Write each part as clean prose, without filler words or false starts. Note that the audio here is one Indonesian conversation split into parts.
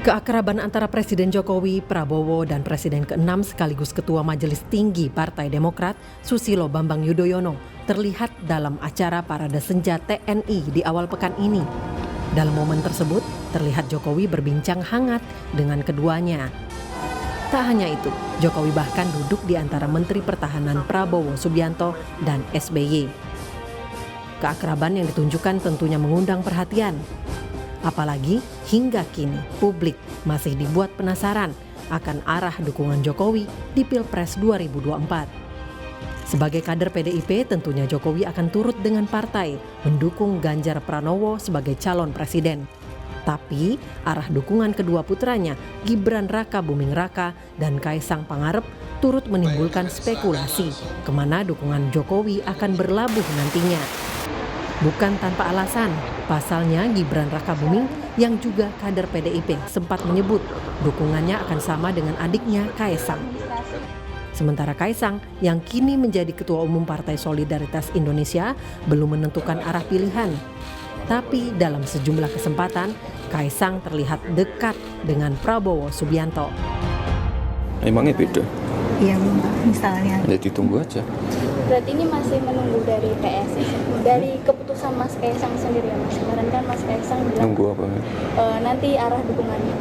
Keakraban antara Presiden Jokowi, Prabowo, dan Presiden ke-6 sekaligus Ketua Majelis Tinggi Partai Demokrat, Susilo Bambang Yudhoyono, terlihat dalam acara Parade Senja TNI di awal pekan ini. Dalam momen tersebut, terlihat Jokowi berbincang hangat dengan keduanya. Tak hanya itu, Jokowi bahkan duduk di antara Menteri Pertahanan Prabowo Subianto dan SBY. Keakraban yang ditunjukkan tentunya mengundang perhatian. Apalagi hingga kini publik masih dibuat penasaran akan arah dukungan Jokowi di Pilpres 2024. Sebagai kader PDIP, tentunya Jokowi akan turut dengan partai mendukung Ganjar Pranowo sebagai calon presiden. Tapi arah dukungan kedua putranya, Gibran Rakabuming Raka dan Kaisang Pangarep, turut menimbulkan spekulasi kemana dukungan Jokowi akan berlabuh nantinya. Bukan tanpa alasan, pasalnya Gibran Rakabuming yang juga kader PDIP sempat menyebut dukungannya akan sama dengan adiknya Kaisang. Sementara Kaisang yang kini menjadi Ketua Umum Partai Solidaritas Indonesia belum menentukan arah pilihan. Tapi dalam sejumlah kesempatan, Kaisang terlihat dekat dengan Prabowo Subianto. Emangnya beda? Iya, misalnya. Ya ditunggu aja. Berarti ini masih menunggu dari PSI, dari keputusan Mas Kaisang sendiri ya Mas. Kemarin kan Mas Kaisang bilang Nunggu apa? Nanti arah dukungannya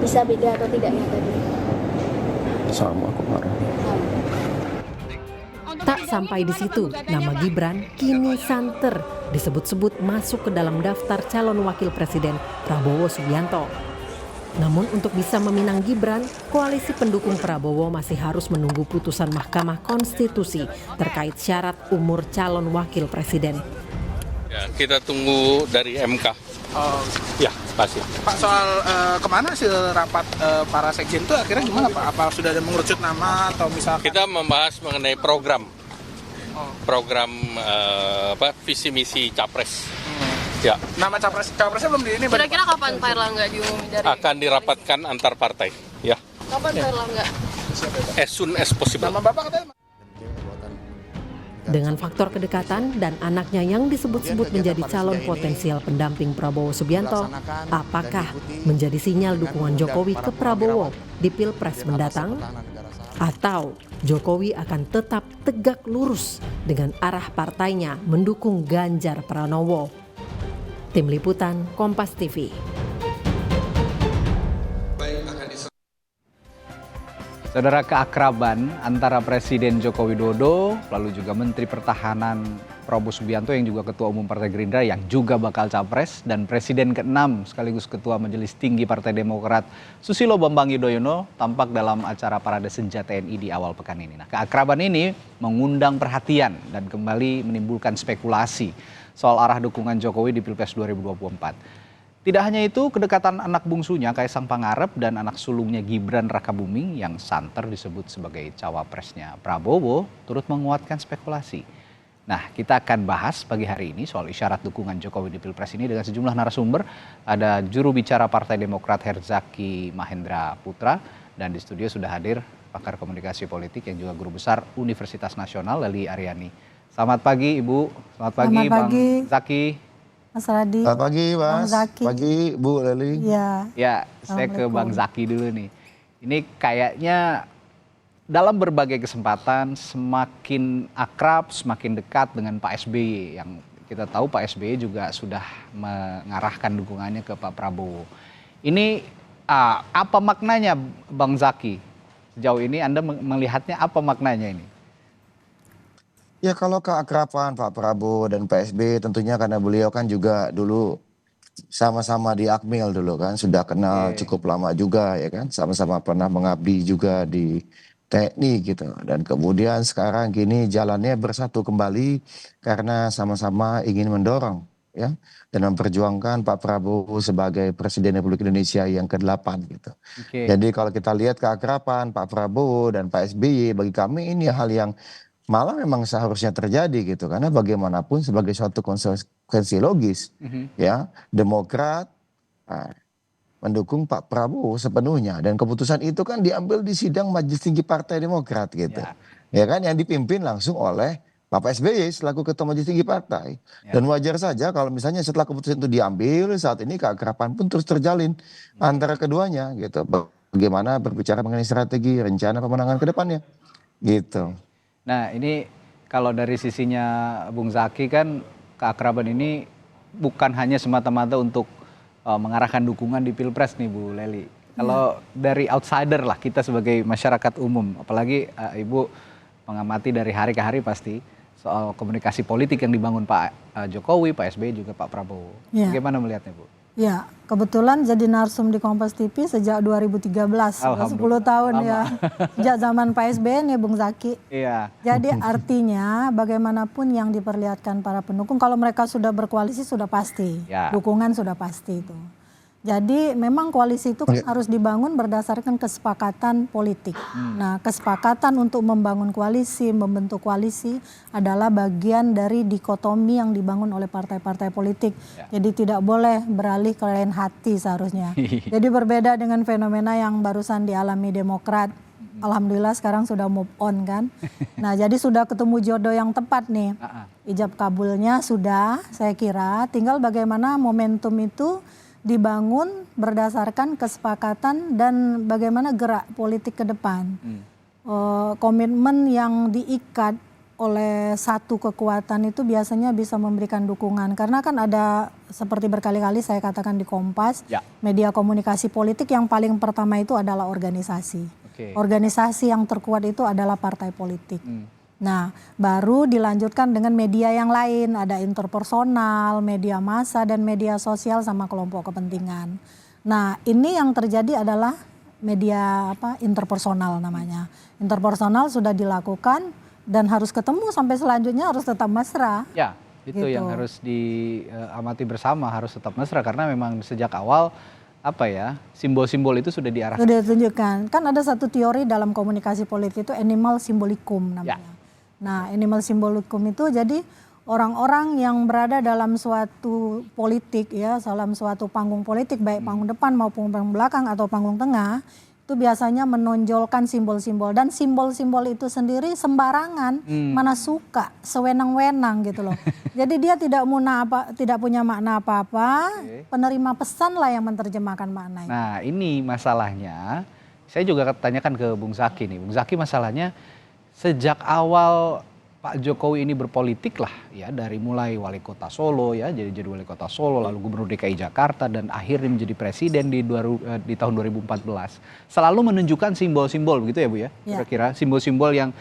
bisa beda atau tidaknya tadi. Sama kemarin. Tak sampai di situ, nama Gibran kini santer disebut-sebut masuk ke dalam daftar calon wakil presiden Prabowo Subianto. Namun untuk bisa meminang Gibran, koalisi pendukung Prabowo masih harus menunggu putusan Mahkamah Konstitusi terkait syarat umur calon wakil presiden. Ya, kita tunggu dari MK. Ya, pasti. Pak, soal kemana hasil rapat para sekjen itu akhirnya gimana Pak? Apa sudah ada mengerucut nama atau misalkan? Kita membahas mengenai program visi misi capres. Ya. Nama capresnya belum di ini. Kira-kira kapan Pak Erlangga diumumin dari? Akan dirapatkan antar partai. Ya. Kapan Pak Erlangga? As soon as possible. Nama Bapak katanya. Dengan faktor kedekatan dan anaknya yang disebut-sebut menjadi calon potensial pendamping Prabowo Subianto, apakah menjadi sinyal dukungan Jokowi ke Prabowo di Pilpres mendatang? Atau Jokowi akan tetap tegak lurus dengan arah partainya mendukung Ganjar Pranowo? Tim Liputan Kompas TV. Saudara, keakraban antara Presiden Joko Widodo lalu juga Menteri Pertahanan Prabowo Subianto yang juga Ketua Umum Partai Gerindra yang juga bakal capres dan Presiden ke-6 sekaligus Ketua Majelis Tinggi Partai Demokrat Susilo Bambang Yudhoyono tampak dalam acara Parade Senja TNI di awal pekan ini. Nah, keakraban ini mengundang perhatian dan kembali menimbulkan spekulasi soal arah dukungan Jokowi di Pilpres 2024. Tidak hanya itu, kedekatan anak bungsunya Kaisang Pangarep dan anak sulungnya Gibran Rakabuming yang santer disebut sebagai cawapresnya Prabowo turut menguatkan spekulasi. Nah, kita akan bahas pagi hari ini soal isyarat dukungan Jokowi di Pilpres ini dengan sejumlah narasumber. Ada juru bicara Partai Demokrat Herzaki Mahendra Putra dan di studio sudah hadir pakar komunikasi politik yang juga guru besar Universitas Nasional Lely Aryani. Selamat pagi Ibu, selamat pagi Bang Zaki. Mas Radi. Selamat pagi Mas, pagi Bu Lely. Ya, saya ke Bang Zaki dulu nih. Ini kayaknya dalam berbagai kesempatan semakin akrab, semakin dekat dengan Pak SBY. Yang kita tahu Pak SBY juga sudah mengarahkan dukungannya ke Pak Prabowo. Ini apa maknanya Bang Zaki? Sejauh ini Anda melihatnya apa maknanya ini? Ya kalau keakraban Pak Prabowo dan Pak SBY tentunya karena beliau kan juga dulu sama-sama di Akmil dulu kan. Sudah kenal cukup lama juga ya kan. Sama-sama pernah mengabdi juga di TNI gitu. Dan kemudian sekarang gini jalannya bersatu kembali karena sama-sama ingin mendorong ya. Dan memperjuangkan Pak Prabowo sebagai Presiden Republik Indonesia yang ke-8 gitu. Jadi kalau kita lihat keakraban Pak Prabowo dan Pak SBY bagi kami ini hal yang malah memang seharusnya terjadi gitu karena bagaimanapun sebagai suatu konsekuensi logis ya Demokrat mendukung Pak Prabowo sepenuhnya dan keputusan itu kan diambil di sidang Majelis Tinggi Partai Demokrat gitu ya kan yang dipimpin langsung oleh Bapak SBY selaku Ketua Majelis Tinggi Partai. Ya. Dan wajar saja kalau misalnya setelah keputusan itu diambil, saat ini keakraban pun terus terjalin antara keduanya gitu. Bagaimana berbicara mengenai strategi, rencana pemenangan ke depannya gitu. Nah ini kalau dari sisinya Bung Zaki kan keakraban ini bukan hanya semata-mata untuk mengarahkan dukungan di Pilpres nih Bu Leli. Kalau dari outsider lah kita sebagai masyarakat umum, apalagi Ibu mengamati dari hari ke hari pasti soal komunikasi politik yang dibangun Pak Jokowi, Pak SBY juga Pak Prabowo. Ya. Bagaimana melihatnya Bu? Ya, kebetulan jadi narsum di Kompas TV sejak 2013, sudah 10 tahun ya. Sejak zaman Pak SBY nih Bung Zaki. Iya. Jadi artinya bagaimanapun yang diperlihatkan para pendukung, kalau mereka sudah berkoalisi sudah pasti, Ya. dukungan sudah pasti itu. Jadi memang koalisi itu kan harus dibangun berdasarkan kesepakatan politik. Nah, kesepakatan untuk membangun koalisi, membentuk koalisi adalah bagian dari dikotomi yang dibangun oleh partai-partai politik. Jadi tidak boleh beralih ke lain hati seharusnya. Jadi berbeda dengan fenomena yang barusan dialami Demokrat. Alhamdulillah sekarang sudah move on kan. Nah, jadi sudah ketemu jodoh yang tepat nih. Ijab kabulnya sudah, saya kira. Tinggal bagaimana momentum itu dibangun berdasarkan kesepakatan dan bagaimana gerak politik ke depan. Komitmen yang diikat oleh satu kekuatan itu biasanya bisa memberikan dukungan. Karena kan ada seperti berkali-kali saya katakan di Kompas, media komunikasi politik yang paling pertama itu adalah organisasi. Organisasi yang terkuat itu adalah partai politik. Nah, baru dilanjutkan dengan media yang lain, ada interpersonal, media massa, dan media sosial sama kelompok kepentingan. Nah, ini yang terjadi adalah media interpersonal namanya. Interpersonal sudah dilakukan dan harus ketemu sampai selanjutnya harus tetap mesra. Ya, itu Gitu. yang harus diamati bersama, harus tetap mesra karena memang sejak awal simbol-simbol itu sudah diarahkan. Sudah ditunjukkan. Kan ada satu teori dalam komunikasi politik itu animal symbolikum namanya. Nah, animal symbolikum itu jadi orang-orang yang berada dalam suatu politik ya, dalam suatu panggung politik baik panggung depan maupun panggung belakang atau panggung tengah, itu biasanya menonjolkan simbol-simbol dan simbol-simbol itu sendiri sembarangan, mana suka, sewenang-wenang gitu loh. Jadi dia tidak punya makna apa-apa, penerima pesan lah yang menerjemahkan makna itu. Nah, ini masalahnya. Saya juga tanyakan ke Bung Zaki nih. Bung Zaki, masalahnya sejak awal Pak Jokowi ini berpolitik lah ya, dari mulai wali kota Solo ya, jadi wali kota Solo, lalu gubernur DKI Jakarta dan akhirnya menjadi presiden di tahun 2014. Selalu menunjukkan simbol-simbol begitu ya Bu ya? Kira-kira simbol-simbol yang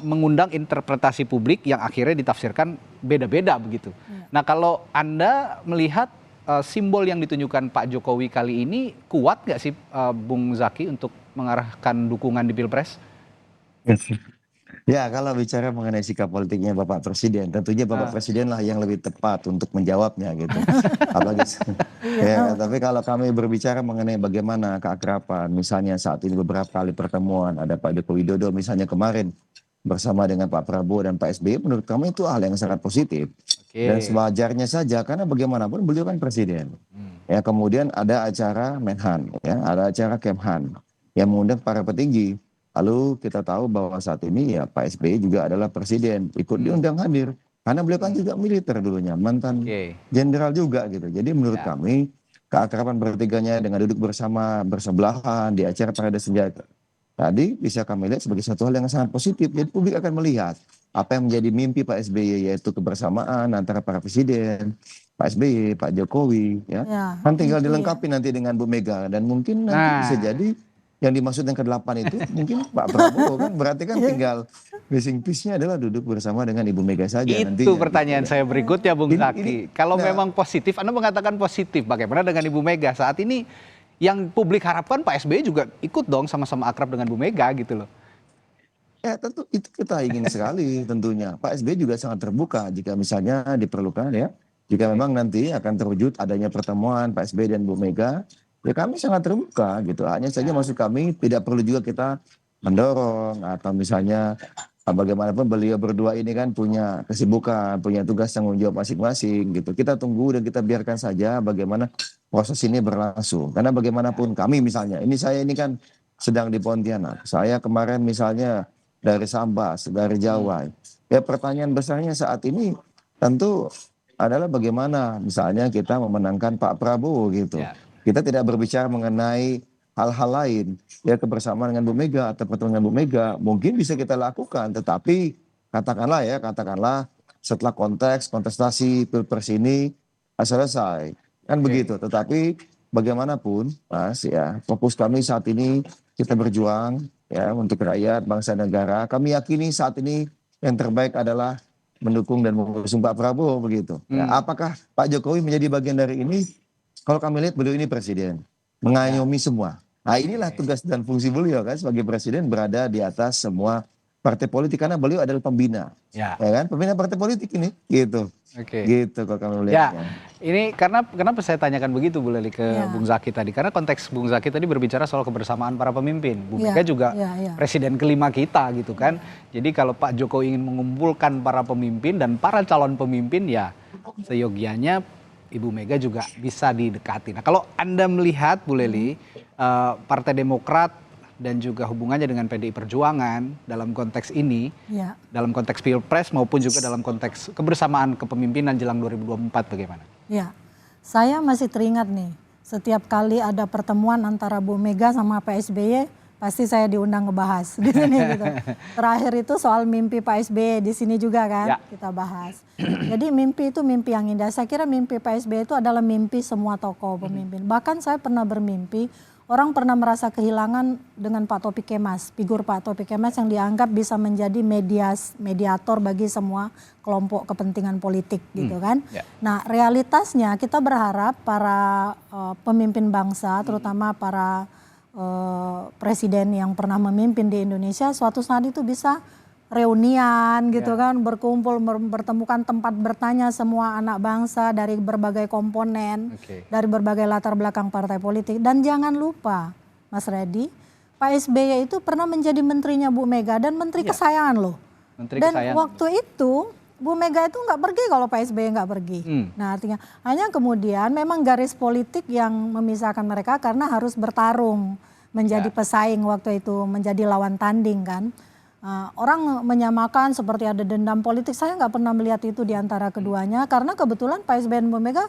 mengundang interpretasi publik yang akhirnya ditafsirkan beda-beda begitu. Nah, kalau Anda melihat simbol yang ditunjukkan Pak Jokowi kali ini kuat nggak sih Bung Zaki untuk mengarahkan dukungan di Pilpres? Ya, kalau bicara mengenai sikap politiknya Bapak Presiden, tentunya Bapak Presiden lah yang lebih tepat untuk menjawabnya gitu. Apalagi, tapi kalau kami berbicara mengenai bagaimana keakraban, misalnya saat ini beberapa kali pertemuan, ada Pak Joko Widodo misalnya kemarin bersama dengan Pak Prabowo dan Pak SBY, menurut kami itu hal yang sangat positif. Dan sewajarnya saja, karena bagaimanapun beliau kan presiden. Ya, kemudian ada acara Menhan, ya, ada acara Kemhan yang mengundang para petinggi. Lalu kita tahu bahwa saat ini ya Pak SBY juga adalah presiden, ikut diundang hadir. Karena beliau kan juga militer dulunya, mantan jenderal juga gitu. Jadi menurut kami keakraban bertiganya dengan duduk bersebelahan di acara parade senjata tadi bisa kami lihat sebagai satu hal yang sangat positif. Jadi publik akan melihat apa yang menjadi mimpi Pak SBY, yaitu kebersamaan antara para presiden, Pak SBY, Pak Jokowi, ya. Kan tinggal dilengkapi nanti dengan Bu Mega, dan mungkin nanti bisa jadi yang dimaksud yang ke-8 itu mungkin Pak Prabowo kan, berarti kan tinggal missing piece-nya adalah duduk bersama dengan Ibu Mega saja. Itu nantinya, pertanyaan saya berikutnya Bung Zaki. Kalau nah, memang positif, Anda mengatakan positif, bagaimana dengan Ibu Mega? Saat ini yang publik harapkan Pak SBY juga ikut dong sama-sama akrab dengan Bu Mega gitu loh. Ya tentu itu kita ingin sekali tentunya. Pak SBY juga sangat terbuka jika misalnya diperlukan ya. Jika memang nanti akan terwujud adanya pertemuan Pak SBY dan Bu Mega, ya kami sangat terbuka gitu. Hanya saja maksud kami tidak perlu juga kita mendorong atau misalnya bagaimanapun beliau berdua ini kan punya kesibukan, punya tugas tanggung jawab masing-masing gitu. Kita tunggu dan kita biarkan saja bagaimana proses ini berlangsung. Karena bagaimanapun kami misalnya, saya ini kan sedang di Pontianak. Saya kemarin misalnya dari Sambas, dari Jawa. Ya pertanyaan besarnya saat ini tentu adalah bagaimana misalnya kita memenangkan Pak Prabowo gitu. Ya. Kita tidak berbicara mengenai hal-hal lain. Ya kebersamaan dengan Bu Mega atau pertemuan dengan Bu Mega mungkin bisa kita lakukan. Tetapi katakanlah setelah kontestasi Pilpres ini selesai. Kan begitu. Tetapi bagaimanapun Mas ya, fokus kami saat ini kita berjuang ya untuk rakyat, bangsa, negara. Kami yakini saat ini yang terbaik adalah mendukung dan mengusung Pak Prabowo begitu. Ya, apakah Pak Jokowi menjadi bagian dari ini? Kalau kami lihat beliau ini presiden, mengayomi semua. Nah inilah tugas dan fungsi beliau kan sebagai presiden, berada di atas semua partai politik karena beliau adalah pembina. Ya kan? Pembina partai politik ini gitu. Gitu kalau kami melihatnya. Ya, ini kenapa saya tanyakan begitu Bu Lely ke Bung Zaki tadi? Karena konteks Bung Zaki tadi berbicara soal kebersamaan para pemimpin. Bu Mega juga presiden kelima kita gitu kan. Jadi kalau Pak Jokowi ingin mengumpulkan para pemimpin dan para calon pemimpin ya seyogianya Ibu Mega juga bisa didekati. Nah kalau Anda melihat Bu Lely, Partai Demokrat dan juga hubungannya dengan PDI Perjuangan dalam konteks ini, dalam konteks Pilpres maupun juga dalam konteks kebersamaan kepemimpinan jelang 2024 bagaimana? Ya, saya masih teringat nih, setiap kali ada pertemuan antara Bu Mega sama Pak SBY, pasti saya diundang ngebahas di sini gitu. Terakhir itu soal mimpi Pak SBY di sini juga kan kita bahas. Jadi mimpi itu mimpi yang indah. Saya kira mimpi Pak SBY itu adalah mimpi semua tokoh pemimpin. Bahkan saya pernah bermimpi, orang pernah merasa kehilangan dengan Pak Taufik Kemas, figur Pak Taufik Kemas yang dianggap bisa menjadi mediator bagi semua kelompok kepentingan politik gitu kan. Nah realitasnya kita berharap para pemimpin bangsa, terutama para presiden yang pernah memimpin di Indonesia, suatu saat itu bisa reunian gitu kan, berkumpul, bertemukan tempat bertanya semua anak bangsa dari berbagai komponen, dari berbagai latar belakang partai politik. Dan jangan lupa Mas Reddy, Pak SBY itu pernah menjadi menterinya Bu Mega dan menteri kesayangan loh. Waktu itu Bu Mega itu nggak pergi kalau Pak SBY nggak pergi. Nah artinya hanya kemudian memang garis politik yang memisahkan mereka karena harus bertarung menjadi pesaing waktu itu, menjadi lawan tanding kan. Orang menyamakan seperti ada dendam politik, saya nggak pernah melihat itu di antara keduanya karena kebetulan Pak SBY dan Bu Mega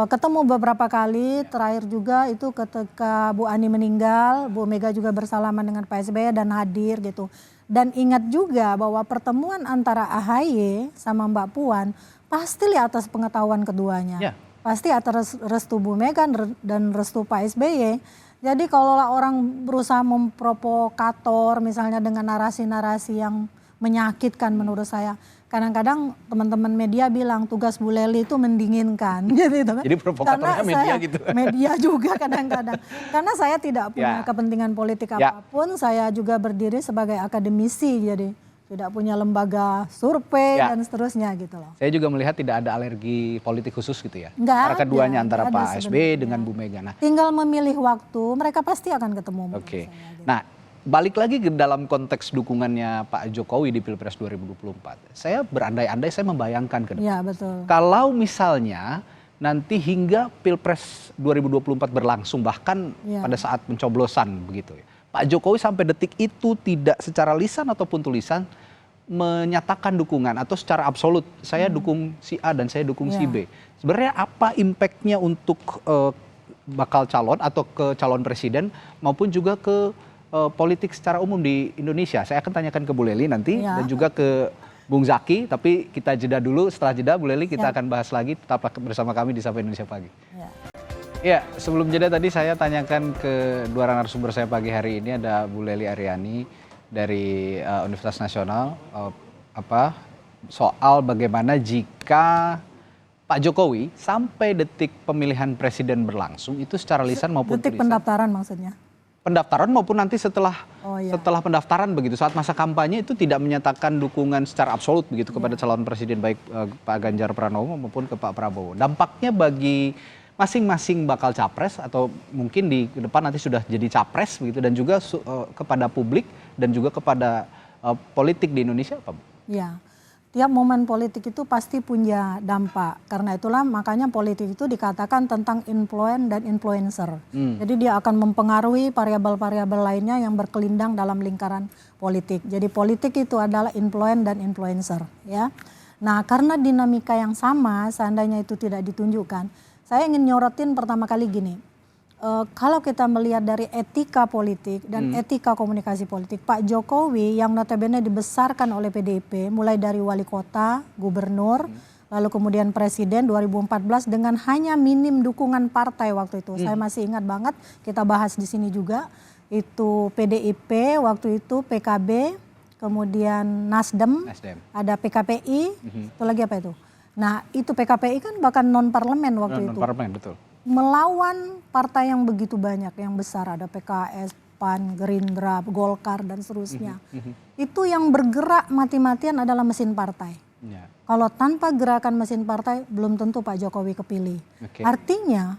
ketemu beberapa kali, terakhir juga itu ketika Bu Ani meninggal, Bu Mega juga bersalaman dengan Pak SBY dan hadir gitu. Dan ingat juga bahwa pertemuan antara AHY sama Mbak Puan pasti di atas pengetahuan keduanya. Pasti atas restu Bu Mega dan restu Pak SBY. Jadi kalau orang berusaha memprovokator misalnya dengan narasi-narasi yang menyakitkan menurut saya. Kadang-kadang teman-teman media bilang tugas Bu Lely itu mendinginkan gitu kan. Jadi provokatornya media gitu. Media juga kadang-kadang. Karena saya tidak punya kepentingan politik apapun, saya juga berdiri sebagai akademisi jadi tidak punya lembaga survei dan seterusnya gitu loh. Saya juga melihat tidak ada alergi politik khusus gitu ya. Antara keduanya antara Pak SBY dengan Bu Mega. Nah, tinggal memilih waktu, mereka pasti akan ketemu. Gitu. Nah, balik lagi ke dalam konteks dukungannya Pak Jokowi di Pilpres 2024. Saya berandai-andai, saya membayangkan ke depan. Ya, betul. Kalau misalnya nanti hingga Pilpres 2024 berlangsung bahkan pada saat pencoblosan begitu ya. Pak Jokowi sampai detik itu tidak secara lisan ataupun tulisan menyatakan dukungan atau secara absolut saya dukung si A dan saya dukung si B. Sebenarnya apa impactnya untuk bakal calon atau ke calon presiden maupun juga ke politik secara umum di Indonesia? Saya akan tanyakan ke Bu Lely nanti dan juga ke Bung Zaki, tapi kita jeda dulu. Setelah jeda Bu Lely kita akan bahas lagi, tetaplah bersama kami di Sapa Indonesia Pagi. Ya, sebelum jeda tadi saya tanyakan ke dua narasumber saya pagi hari ini, ada Bu Lely Aryani dari Universitas Nasional, soal bagaimana jika Pak Jokowi sampai detik pemilihan presiden berlangsung itu secara lisan maupun detik tulisan. Pendaftaran maksudnya? Pendaftaran maupun nanti setelah pendaftaran begitu, saat masa kampanye itu tidak menyatakan dukungan secara absolut begitu kepada calon presiden baik Pak Ganjar Pranowo maupun ke Pak Prabowo. Dampaknya bagi masing-masing bakal capres atau mungkin di depan nanti sudah jadi capres begitu dan juga kepada publik dan juga kepada politik di Indonesia apa Bu? Ya, tiap momen politik itu pasti punya dampak. Karena itulah makanya politik itu dikatakan tentang influence dan influencer. Jadi dia akan mempengaruhi variabel-variabel lainnya yang berkelindang dalam lingkaran politik. Jadi politik itu adalah influence dan influencer, ya. Nah, karena dinamika yang sama, seandainya itu tidak ditunjukkan, saya ingin nyorotin pertama kali gini. Kalau kita melihat dari etika politik dan etika komunikasi politik, Pak Jokowi yang notabene dibesarkan oleh PDIP mulai dari wali kota, gubernur, lalu kemudian presiden 2014 dengan hanya minim dukungan partai waktu itu. Saya masih ingat banget, kita bahas di sini juga, itu PDIP waktu itu, PKB, kemudian Nasdem. Ada PKPI, itu lagi apa itu? Nah, itu PKPI kan bahkan non parlemen waktu itu. Non parlemen, betul. Melawan partai yang begitu banyak, yang besar, ada PKS, PAN, Gerindra, Golkar dan seterusnya. Itu yang bergerak mati-matian adalah mesin partai. Kalau tanpa gerakan mesin partai belum tentu Pak Jokowi kepilih. Artinya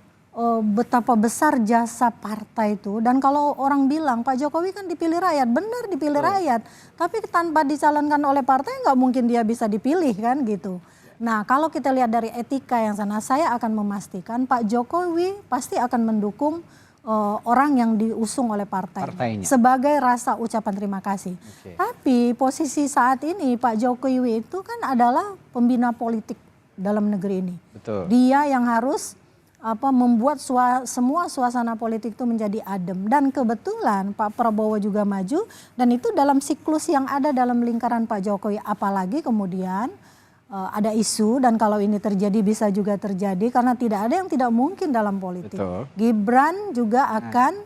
betapa besar jasa partai itu, dan kalau orang bilang Pak Jokowi kan dipilih rakyat, benar dipilih rakyat, tapi tanpa dicalonkan oleh partai nggak mungkin dia bisa dipilih kan gitu. Nah, kalau kita lihat dari etika yang sana, saya akan memastikan Pak Jokowi pasti akan mendukung orang yang diusung oleh partainya sebagai rasa ucapan terima kasih. Tapi posisi saat ini Pak Jokowi itu kan adalah pembina politik dalam negeri ini. Dia yang harus membuat semua suasana politik itu menjadi adem. Dan kebetulan Pak Prabowo juga maju, dan itu dalam siklus yang ada dalam lingkaran Pak Jokowi. Apalagi kemudian ada isu, dan kalau ini terjadi bisa juga terjadi karena tidak ada yang tidak mungkin dalam politik. Gibran juga akan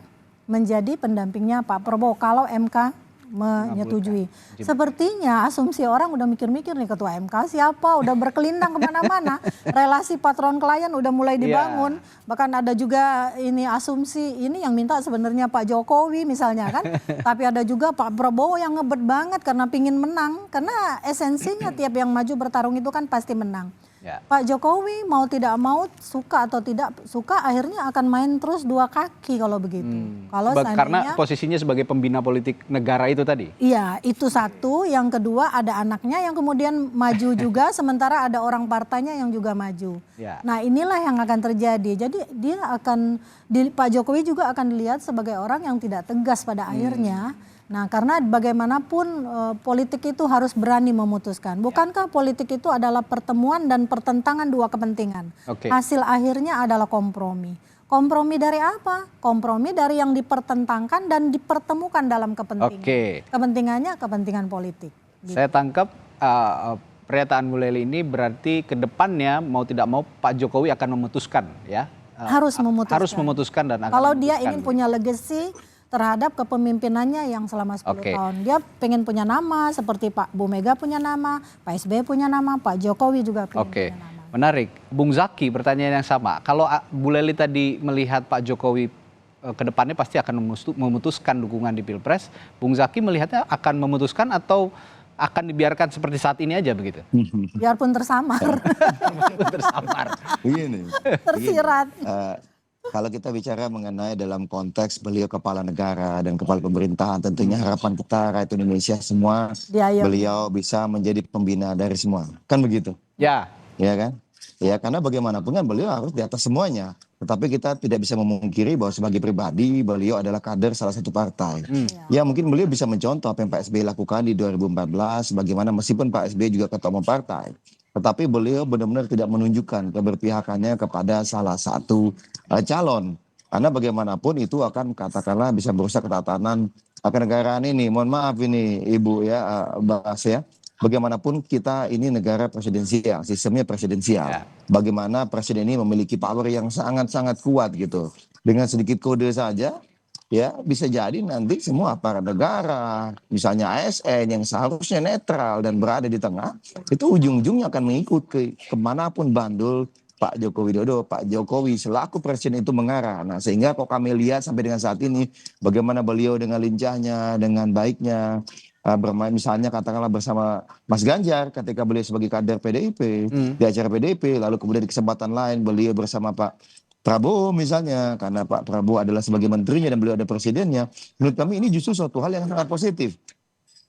menjadi pendampingnya Pak Prabowo kalau MK menyetujui. Sepertinya asumsi orang udah mikir-mikir nih, ketua MK siapa, udah berkelindang kemana-mana. Relasi patron klien udah mulai dibangun. Bahkan ada juga ini asumsi ini yang minta sebenarnya Pak Jokowi misalnya kan. Tapi ada juga Pak Prabowo yang ngebet banget karena pingin menang. Karena esensinya tiap yang maju bertarung itu kan pasti menang. Pak Jokowi mau tidak mau, suka atau tidak suka, akhirnya akan main terus dua kaki kalau begitu. Kalau karena posisinya sebagai pembina politik negara itu tadi. Iya, itu satu. Yang kedua ada anaknya yang kemudian maju juga, sementara ada orang partainya yang juga maju. Nah, inilah yang akan terjadi. Jadi dia akan, Pak Jokowi juga akan dilihat sebagai orang yang tidak tegas pada akhirnya. Nah, karena bagaimanapun politik itu harus berani memutuskan. Bukankah politik itu adalah pertemuan dan pertentangan dua kepentingan? Hasil akhirnya adalah kompromi. Kompromi dari apa? Kompromi dari yang dipertentangkan dan dipertemukan dalam kepentingan. Kepentingannya kepentingan politik. Gitu. Saya tangkap pernyataan Bu Lely ini berarti ke depannya mau tidak mau Pak Jokowi akan memutuskan, ya. Harus memutuskan dan akan kalau dia ingin punya legacy terhadap kepemimpinannya yang selama 10 tahun. Dia pengen punya nama seperti Pak Bu Mega punya nama, Pak SBY punya nama, Pak Jokowi juga punya nama. Menarik. Bung Zaki, pertanyaan yang sama. Kalau Bu Lely tadi melihat Pak Jokowi ke depannya pasti akan memutuskan dukungan di Pilpres, Bung Zaki melihatnya akan memutuskan atau akan dibiarkan seperti saat ini aja begitu? Biarpun tersamar. Begini. Tersirat. Kalau kita bicara mengenai dalam konteks beliau kepala negara dan kepala pemerintahan, tentunya harapan kita rakyat Indonesia semua beliau bisa menjadi pembina dari semua. Kan begitu? Ya kan? Ya, karena bagaimanapun kan beliau harus di atas semuanya. Tetapi kita tidak bisa memungkiri bahwa sebagai pribadi beliau adalah kader salah satu partai. Ya, mungkin beliau bisa mencontoh apa yang Pak SBY lakukan di 2014, bagaimana meskipun Pak SBY juga ketua umum partai. Tetapi beliau benar-benar tidak menunjukkan keberpihakannya kepada salah satu calon. Karena bagaimanapun itu akan katakanlah bisa merusak ketatanan kenegaraan ini. Mohon maaf ini Ibu ya, Bas ya. Bagaimanapun kita ini negara presidensial, sistemnya presidensial. Bagaimana presiden ini memiliki power yang sangat-sangat kuat gitu. Dengan sedikit kode saja ya bisa jadi nanti semua aparat negara, misalnya ASN yang seharusnya netral dan berada di tengah, itu ujung-ujungnya akan mengikuti kemanapun bandul Pak Joko Widodo, Pak Jokowi selaku presiden itu mengarah. Nah, sehingga kok kami lihat sampai dengan saat ini bagaimana beliau dengan lincahnya, dengan baiknya bermain, misalnya katakanlah bersama Mas Ganjar ketika beliau sebagai kader PDIP di acara PDIP, lalu kemudian di kesempatan lain beliau bersama Pak Prabowo misalnya, karena Pak Prabowo adalah sebagai menterinya dan beliau ada presidennya. Menurut kami ini justru suatu hal yang sangat positif.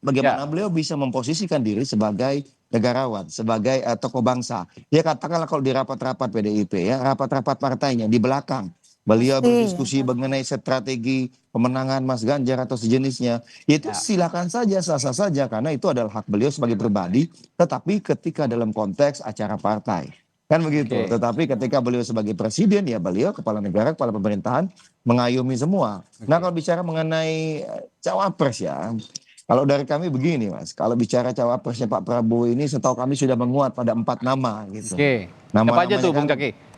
Bagaimana beliau bisa memposisikan diri sebagai negarawan, sebagai tokoh bangsa. Ya katakanlah kalau di rapat-rapat PDIP ya, rapat-rapat partainya di belakang. Beliau Pasti, berdiskusi pasti. mengenai strategi pemenangan Mas Ganjar atau sejenisnya. Itu Ya. silakan saja, sah-sah saja karena itu adalah hak beliau sebagai pribadi. Tetapi ketika dalam konteks acara partai. Kan begitu. Oke. Tetapi ketika beliau sebagai presiden ya beliau kepala negara, kepala pemerintahan mengayomi semua. Nah kalau bicara mengenai cawapres ya. Kalau dari kami begini Mas, kalau bicara cawapresnya Pak Prabowo ini setahu kami sudah menguat pada 4 nama gitu. Oke. Siapa aja tuh Bung Zaki?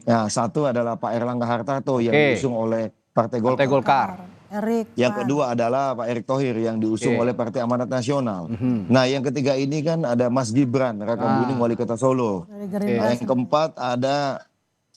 Ya, satu adalah Pak Erlangga Hartarto yang Oke. diusung oleh Partai Partai Golkar. Golkar. Erik, Yang Pan. kedua adalah Pak Erick Thohir yang diusung Oke. oleh Partai Amanat Nasional. Nah, yang ketiga ini kan ada Mas Gibran, Raka Buming Wali Kota Solo. Dari Nah, Gerindra. yang keempat ada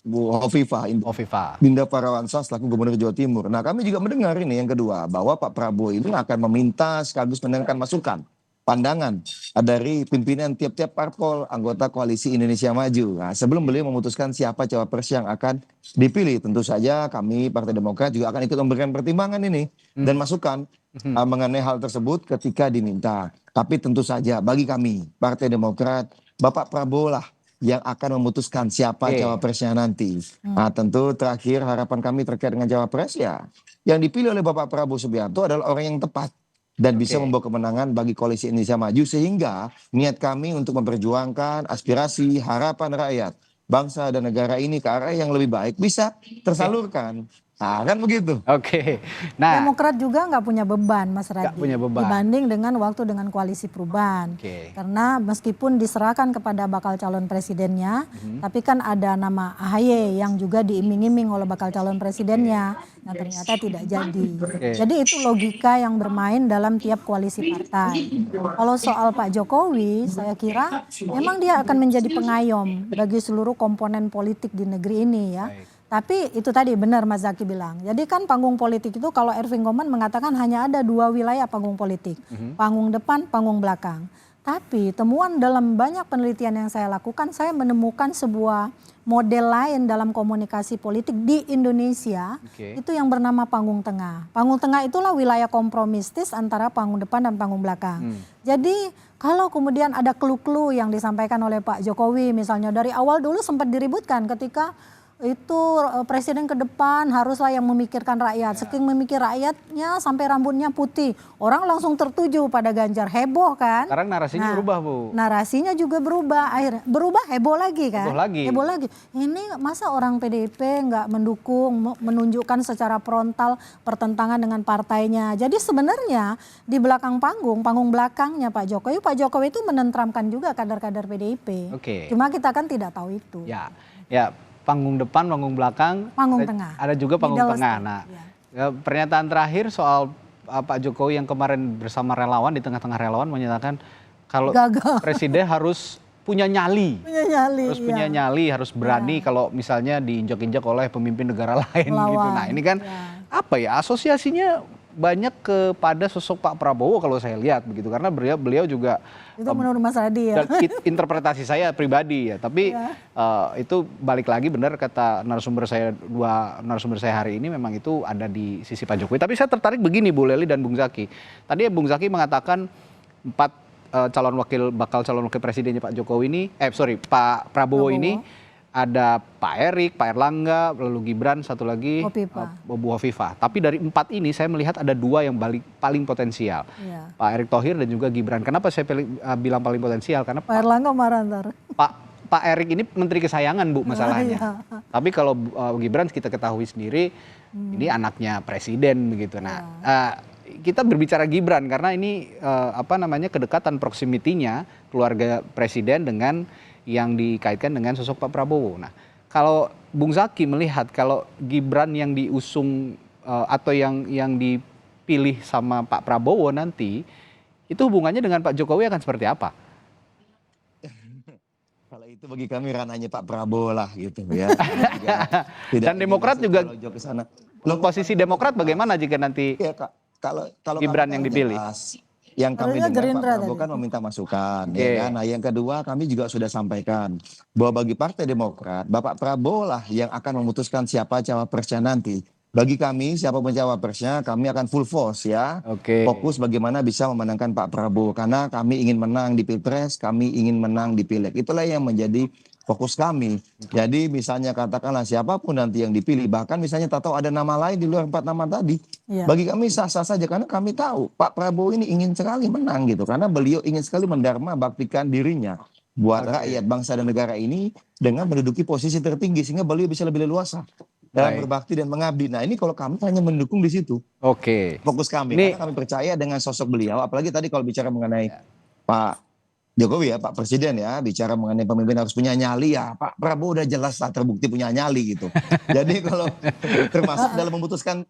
Bu Hovifah Hovifa. Dinda Parawansa selaku Gubernur Jawa Timur. Nah, kami juga mendengar ini yang kedua bahwa Pak Prabowo ini akan meminta sekaligus mendengarkan masukan, pandangan dari pimpinan tiap-tiap parpol anggota koalisi Indonesia Maju. Nah, sebelum beliau memutuskan siapa cawapres yang akan dipilih, tentu saja kami Partai Demokrat juga akan ikut memberikan pertimbangan ini dan masukan mengenai hal tersebut ketika diminta. Tapi tentu saja bagi kami Partai Demokrat, Bapak Prabowo lah yang akan memutuskan siapa Oke. cawapresnya nanti. Nah, tentu terakhir harapan kami terkait dengan cawapres ya, yang dipilih oleh Bapak Prabowo Subianto adalah orang yang tepat dan bisa Oke. membawa kemenangan bagi koalisi Indonesia Maju sehingga niat kami untuk memperjuangkan aspirasi harapan rakyat bangsa dan negara ini ke arah yang lebih baik bisa tersalurkan. Nah, kan begitu. Oke. Nah, Demokrat juga nggak punya beban, Mas Radhi. punya beban. Dibanding dengan waktu dengan koalisi perubahan. Oke. Karena meskipun diserahkan kepada bakal calon presidennya, tapi kan ada nama AHY yang juga diiming-iming oleh bakal calon presidennya. Nah ternyata tidak jadi. Jadi itu logika yang bermain dalam tiap koalisi partai. Kalau soal Pak Jokowi, saya kira memang dia akan menjadi pengayom bagi seluruh komponen politik di negeri ini ya. Baik. Tapi itu tadi benar Mas Zaki bilang. Jadi kan panggung politik itu kalau Erving Goman mengatakan hanya ada 2 wilayah panggung politik. Panggung depan, panggung belakang. Tapi temuan dalam banyak penelitian yang saya lakukan, saya menemukan sebuah model lain dalam komunikasi politik di Indonesia. Oke. Itu yang bernama panggung tengah. Panggung tengah itulah wilayah kompromistis antara panggung depan dan panggung belakang. Jadi kalau kemudian ada clue-clue yang disampaikan oleh Pak Jokowi misalnya dari awal dulu sempat diributkan ketika itu presiden ke depan haruslah yang memikirkan rakyat. Saking memikir rakyatnya sampai rambutnya putih. Orang langsung tertuju pada Ganjar. Heboh kan? sekarang narasinya Nah, berubah, Bu. Narasinya juga berubah. Akhirnya berubah heboh lagi kan? Heboh lagi. Heboh lagi. Ini masa orang PDIP nggak mendukung, menunjukkan secara frontal pertentangan dengan partainya. Jadi sebenarnya di belakang panggung belakangnya Pak Jokowi itu menentramkan juga kader-kader PDIP. Oke. Cuma kita kan tidak tahu itu. Ya, panggung depan, panggung belakang, Panggung ada, tengah. ada juga panggung Middle tengah. state, Nah, ya. pernyataan terakhir soal Pak Jokowi yang kemarin bersama relawan di tengah-tengah relawan menyatakan kalau Gagal. presiden harus punya nyali, Punya nyali. harus punya ya. nyali, harus berani kalau misalnya diinjak-injak oleh pemimpin negara lain gitu. Lawan, Nah, ini kan ya. apa ya, asosiasinya banyak kepada sosok Pak Prabowo kalau saya lihat begitu, karena beliau juga Itu menurut Mas Radhi ya. dan interpretasi saya pribadi ya, tapi itu balik lagi benar kata dua narasumber saya hari ini, memang itu ada di sisi Pak Jokowi. Tapi saya tertarik begini Bu Leli dan Bung Zaki. Tadi Bung Zaki mengatakan 4 bakal calon wakil presidennya Pak Jokowi ini, Pak Prabowo ini ada Pak Erik, Pak Erlangga, lalu Gibran, satu lagi Hovifah. Bu Hovifah. Tapi dari 4 ini saya melihat ada 2 yang paling potensial. Iya. Pak Erick Thohir dan juga Gibran. Kenapa saya bilang paling potensial? Karena Pak Erlangga marah ntar. Pak Erik ini menteri kesayangan Bu masalahnya. Iya. Tapi kalau Gibran kita ketahui sendiri ini anaknya presiden begitu. Nah, kita berbicara Gibran karena ini kedekatan proximity-nya keluarga presiden dengan yang dikaitkan dengan sosok Pak Prabowo. Nah, kalau Bung Zaki melihat kalau Gibran yang diusung atau yang dipilih sama Pak Prabowo nanti, itu hubungannya dengan Pak Jokowi akan seperti apa? Kalau itu bagi kami ranahnya Pak Prabowo lah gitu ya. Dan Demokrat juga ke sana. posisi Demokrat bagaimana jika nanti Ya, Kak, kalau Gibran kami yang kan dipilih? jelas, yang kami Harusnya dengar Gerindra Pak Prabowo tadi. kan meminta masukan, Oke. ya kan. Nah, yang kedua kami juga sudah sampaikan bahwa bagi Partai Demokrat, Bapak Prabowo lah yang akan memutuskan siapa cawapresnya nanti. Bagi kami siapapun cawapresnya kami akan full force ya. Oke. Fokus bagaimana bisa memenangkan Pak Prabowo karena kami ingin menang di Pilpres, kami ingin menang di Pileg. Itulah yang menjadi fokus kami. Jadi misalnya katakanlah siapapun nanti yang dipilih, bahkan misalnya tahu ada nama lain di luar 4 nama tadi. Iya. Bagi kami sah-sah saja karena kami tahu Pak Prabowo ini ingin sekali menang gitu karena beliau ingin sekali mendharma baktikan dirinya buat rakyat bangsa dan negara ini dengan menduduki posisi tertinggi sehingga beliau bisa lebih leluasa dalam Baik. berbakti dan mengabdi. Nah ini kalau kami hanya mendukung di situ Oke. fokus kami Ini- karena kami percaya dengan sosok beliau. Apalagi tadi kalau bicara mengenai Pak Jokowi ya, Pak Presiden ya, bicara mengenai pemimpin harus punya nyali ya. Pak Prabowo udah jelas lah terbukti punya nyali gitu. Jadi kalau termasuk dalam memutuskan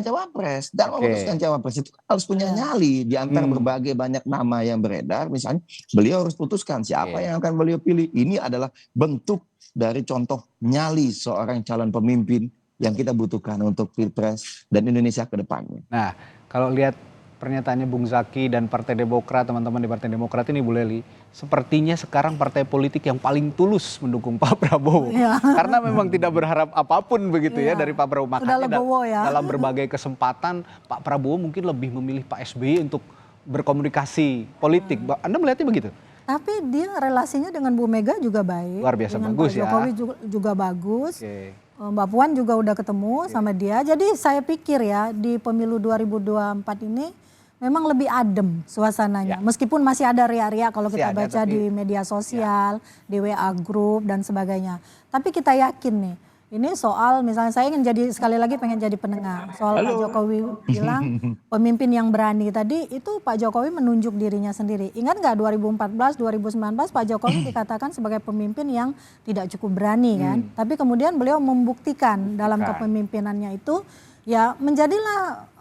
cawapres, dalam Oke. memutuskan cawapres itu harus punya nyali di antara berbagai banyak nama yang beredar. Misalnya beliau harus putuskan siapa Oke. yang akan beliau pilih. Ini adalah bentuk dari contoh nyali seorang calon pemimpin yang kita butuhkan untuk Pilpres dan Indonesia ke depannya. Nah, kalau lihat pernyataannya Bung Zaki dan Partai Demokrat, teman-teman di Partai Demokrat ini Bu Leli, sepertinya sekarang partai politik yang paling tulus mendukung Pak Prabowo. Iya. Karena memang tidak berharap apapun begitu ya Iya. dari Pak Prabowo. Sudah Makanya legowo ya. dalam berbagai kesempatan Pak Prabowo mungkin lebih memilih Pak SBY untuk berkomunikasi politik. Anda melihatnya begitu? Tapi dia relasinya dengan Bu Mega juga baik. Luar biasa dengan bagus Pak ya. Jokowi juga bagus. Oke. Mbak Puan juga udah ketemu sama dia. Jadi saya pikir ya di pemilu 2024 ini memang lebih adem suasananya. Meskipun masih ada ria-ria kalau Masih kita ada, baca tapi- di media sosial, di WA group dan sebagainya. Tapi kita yakin nih, ini soal misalnya saya ingin jadi sekali lagi pengen jadi penengah. Soal Pak Jokowi bilang pemimpin yang berani tadi itu Pak Jokowi menunjuk dirinya sendiri. Ingat nggak 2014, 2019 Pak Jokowi dikatakan sebagai pemimpin yang tidak cukup berani kan. Tapi kemudian beliau membuktikan dalam kepemimpinannya itu ya menjadilah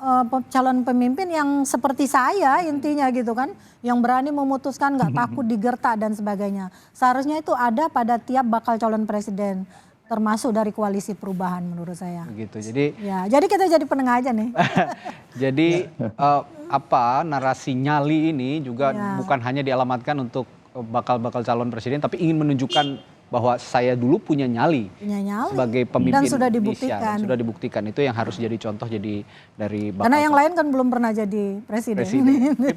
calon pemimpin yang seperti saya intinya gitu kan. Yang berani memutuskan nggak takut digertak dan sebagainya. Seharusnya itu ada pada tiap bakal calon presiden. Termasuk dari koalisi perubahan menurut saya. Begitu. Jadi Ya, jadi kita jadi penengah aja nih. Jadi narasi nyali ini juga Ya. bukan hanya dialamatkan untuk bakal calon presiden, tapi ingin menunjukkan bahwa saya dulu punya nyali Punya nyali. sebagai pemimpin Dan sudah Indonesia. dibuktikan. Dan sudah dibuktikan. Itu yang harus jadi contoh jadi dari Karena yang lain kan belum pernah jadi presiden.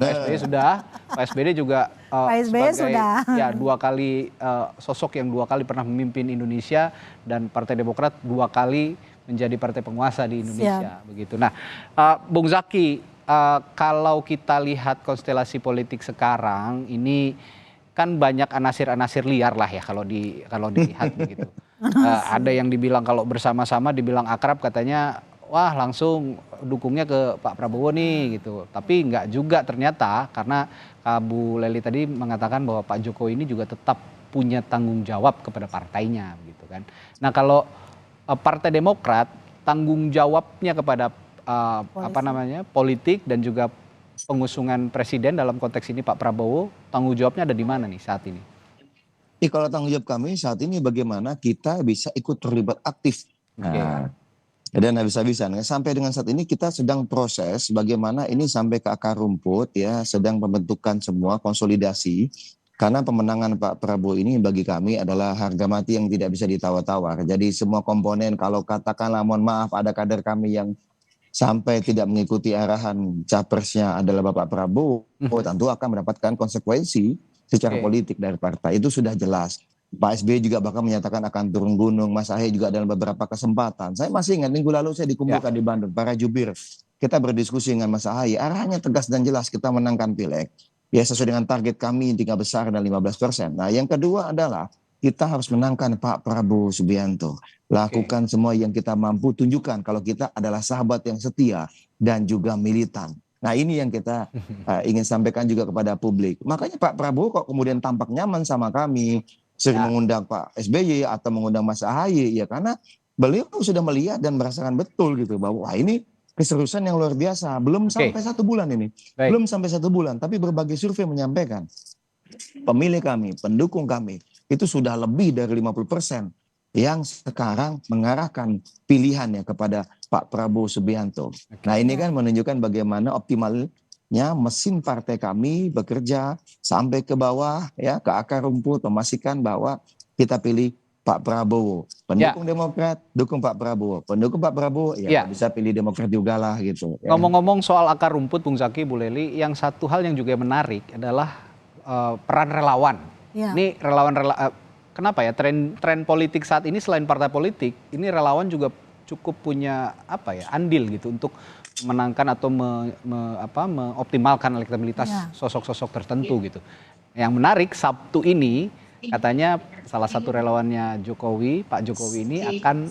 Pak SBY sudah, Pak SBY juga Pak SBY sudah. ya 2 kali sosok yang 2 kali pernah memimpin Indonesia dan Partai Demokrat 2 kali menjadi partai penguasa di Indonesia begitu. Nah, Bung Zaki, kalau kita lihat konstelasi politik sekarang ini kan banyak anasir-anasir liar lah ya kalau dilihat begitu. Ada yang dibilang kalau bersama-sama dibilang akrab katanya wah langsung dukungnya ke Pak Prabowo nih gitu. Tapi enggak juga ternyata karena Bu Leli tadi mengatakan bahwa Pak Jokowi ini juga tetap punya tanggung jawab kepada partainya gitu kan. Nah, kalau Partai Demokrat tanggung jawabnya kepada politik dan juga pengusungan presiden dalam konteks ini Pak Prabowo, tanggung jawabnya ada di mana nih saat ini? Kalau tanggung jawab kami saat ini bagaimana kita bisa ikut terlibat aktif. Nah, dan habis-habisan. Sampai dengan saat ini kita sedang proses bagaimana ini sampai ke akar rumput ya, sedang pembentukan semua konsolidasi. Karena pemenangan Pak Prabowo ini bagi kami adalah harga mati yang tidak bisa ditawar-tawar. Jadi semua komponen kalau katakanlah mohon maaf ada kader kami yang sampai tidak mengikuti arahan capresnya adalah Bapak Prabowo, tentu akan mendapatkan konsekuensi secara politik dari partai. Itu sudah jelas. Pak SBY juga bahkan menyatakan akan turun gunung. Mas Ahy juga dalam beberapa kesempatan. Saya masih ingat minggu lalu saya dikumpulkan di Bandung, para jubir. Kita berdiskusi dengan Mas Ahy. Arahnya tegas dan jelas kita menangkan Pileg. Ya sesuai dengan target kami 3 besar dan 15%. Nah yang kedua adalah kita harus menangkan Pak Prabowo Subianto. Lakukan semua yang kita mampu, tunjukkan kalau kita adalah sahabat yang setia dan juga militan. Nah ini yang kita ingin sampaikan juga kepada publik. Makanya Pak Prabowo kok kemudian tampak nyaman sama kami, sering mengundang Pak SBY atau mengundang Mas Ahy, ya karena beliau sudah melihat dan merasakan betul gitu bahwa wah ini keseriusan yang luar biasa. Belum sampai 1 bulan ini, belum sampai 1 bulan, tapi berbagai survei menyampaikan pemilih kami, pendukung kami itu sudah lebih dari 50% yang sekarang mengarahkan pilihannya kepada Pak Prabowo Subianto. Nah ini kan menunjukkan bagaimana optimalnya mesin partai kami bekerja sampai ke bawah ya ke akar rumput memastikan bahwa kita pilih Pak Prabowo. Pendukung Demokrat, dukung Pak Prabowo. Pendukung Pak Prabowo, ya bisa pilih Demokrat juga lah gitu. Ya. Ngomong-ngomong soal akar rumput, Bung Zaki, Bu Leli, yang satu hal yang juga menarik adalah peran relawan. Ya. Ini kenapa ya tren politik saat ini selain partai politik, ini relawan juga cukup punya andil gitu untuk memenangkan atau mengoptimalkan elektabilitas sosok-sosok tertentu gitu. Yang menarik Sabtu ini katanya salah satu relawannya Jokowi, Pak Jokowi ini akan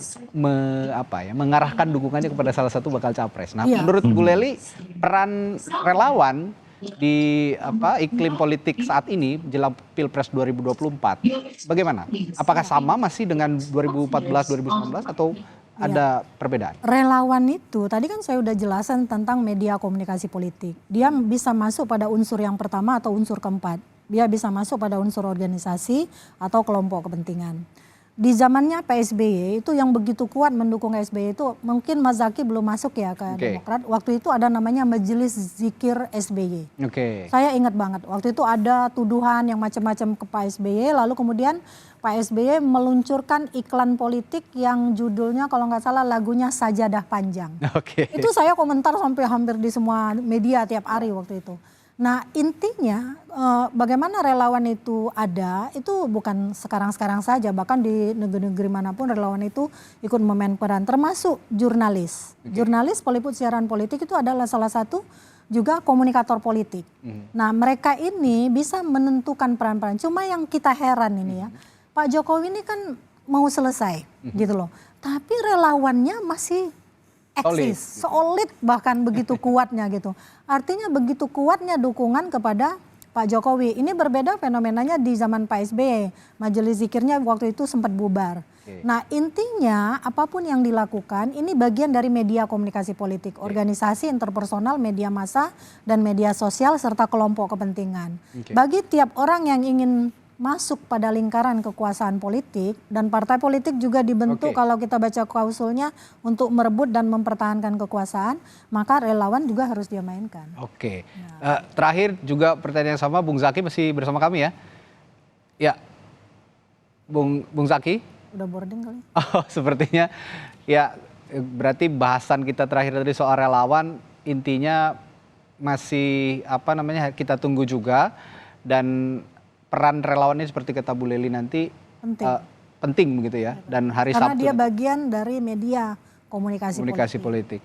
mengarahkan dukungannya kepada salah satu bakal capres. Nah, menurut Bu Leli, peran relawan di iklim politik saat ini jelang Pilpres 2024 bagaimana? Apakah sama masih dengan 2014 2019 atau ada perbedaan? Relawan itu tadi kan saya udah jelasin tentang media komunikasi politik. Dia bisa masuk pada unsur yang pertama atau unsur keempat. Dia bisa masuk pada unsur organisasi atau kelompok kepentingan. Di zamannya PSBY itu yang begitu kuat mendukung SBY itu mungkin Mas Zaki belum masuk ya ke Demokrat. Waktu itu ada namanya Majelis Zikir SBY. Saya ingat banget waktu itu ada tuduhan yang macam-macam ke Pak SBY, lalu kemudian Pak SBY meluncurkan iklan politik yang judulnya kalau nggak salah lagunya Sajadah Panjang. Itu saya komentar sampai hampir di semua media tiap hari waktu itu. Nah intinya bagaimana relawan itu ada itu bukan sekarang-sekarang saja, bahkan di negeri-negeri manapun relawan itu ikut memain peran, termasuk jurnalis. Jurnalis peliput siaran politik itu adalah salah satu juga komunikator politik. Nah mereka ini bisa menentukan peran-peran, cuma yang kita heran ini ya, Pak Jokowi ini kan mau selesai gitu loh, tapi relawannya masih eksis, solid bahkan begitu kuatnya gitu. Artinya begitu kuatnya dukungan kepada Pak Jokowi. Ini berbeda fenomenanya di zaman Pak SBY. Majelis Zikirnya waktu itu sempat bubar. Nah intinya apapun yang dilakukan ini bagian dari media komunikasi politik. Organisasi interpersonal, media massa, dan media sosial serta kelompok kepentingan. Bagi tiap orang yang ingin masuk pada lingkaran kekuasaan politik, dan partai politik juga dibentuk kalau kita baca klausulnya untuk merebut dan mempertahankan kekuasaan, maka relawan juga harus dia mainkan. Terakhir juga pertanyaan yang sama, Bung Zaki masih bersama kami ya? Ya, Bung Zaki? Udah boarding kali? Sepertinya ya, berarti bahasan kita terakhir tadi soal relawan intinya masih kita tunggu juga, dan peran relawan ini seperti kata Bu Leli nanti penting begitu ya. Dan hari karena Sabtu dia bagian dari media komunikasi politik.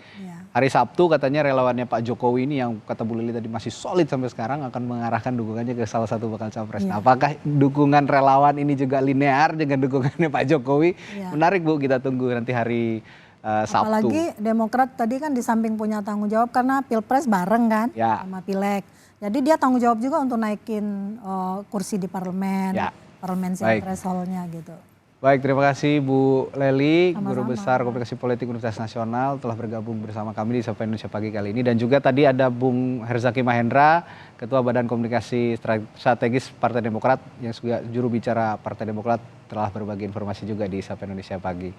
Hari Sabtu katanya relawannya Pak Jokowi ini yang kata Bu Leli tadi masih solid sampai sekarang akan mengarahkan dukungannya ke salah satu bakal capres. Nah, apakah dukungan relawan ini juga linear dengan dukungannya Pak Jokowi? Menarik Bu, kita tunggu nanti hari Sabtu. Apalagi Demokrat tadi kan di samping punya tanggung jawab karena Pilpres bareng kan sama Pileg. Jadi dia tanggung jawab juga untuk naikin kursi di parlemen, parlemensial threshold-nya gitu. Baik, terima kasih Bu Leli, Guru Besar Komunikasi Politik Universitas Nasional telah bergabung bersama kami di Sapa Indonesia Pagi kali ini. Dan juga tadi ada Bung Herzaki Mahendra, Ketua Badan Komunikasi Strategis Partai Demokrat yang juga juru bicara Partai Demokrat telah berbagi informasi juga di Sapa Indonesia Pagi.